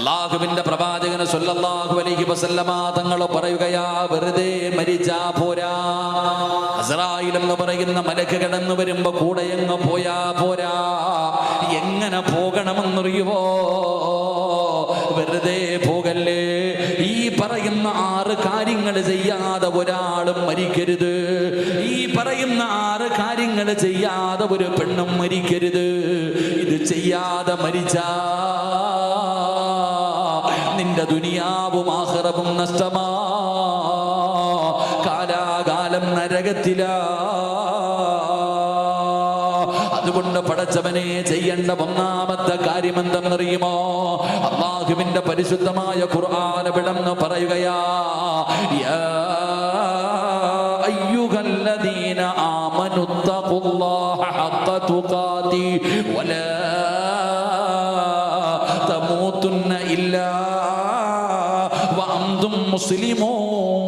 അല്ലാഹുവിന്റെ പ്രവാചകൻ സ്വല്ലല്ലാഹു അലൈഹി വസല്ലമ തങ്ങൾ പറയുകയാ, വെറുതെ മരിച്ചാ പോരാ. അസ്റായിൽ എന്ന് പറയുന്ന മലക്ക് കടന്നു വരുമ്പോ കൂടെ എങ്ങ് പോയാ പോരാ. എങ്ങനെ പോകണമെന്നറിയുവോ? വെറുതെ പോകല്ലേ. ഈ പറയുന്ന 6 കാര്യങ്ങൾ ചെയ്യാതെ ഒരാളും മരിക്കരുത്. ഈ പറയുന്ന 6 കാര്യങ്ങൾ ചെയ്യാതെ ഒരു പെണ്ണും മരിക്കരുത്. ഇത് ചെയ്യാതെ മരിച്ചാ നിന്റെ ദുനിയാവും ആഖിറവും നഷ്ടമാ, കാലാകാലം നരകത്തിലാ. അതുകൊണ്ട് പടച്ചവനെ ചെയ്യേണ്ട ഒന്നാമത്തെ കാര്യം എന്തെന്നറിയുമോ? അല്ലാഹുവിന്റെ പരിശുദ്ധമായ ഖുർആൻ വിടന്ന് പറയുകയാ, യാ അയ്യുഹല്ലദീന ആമനുത്തഖുല്ലാഹ ഹഖ്ക തുഖാതി വലാ തമൂതുന്ന ഇല്ലാ വഅൻതും മുസ്ലിമൂൻ.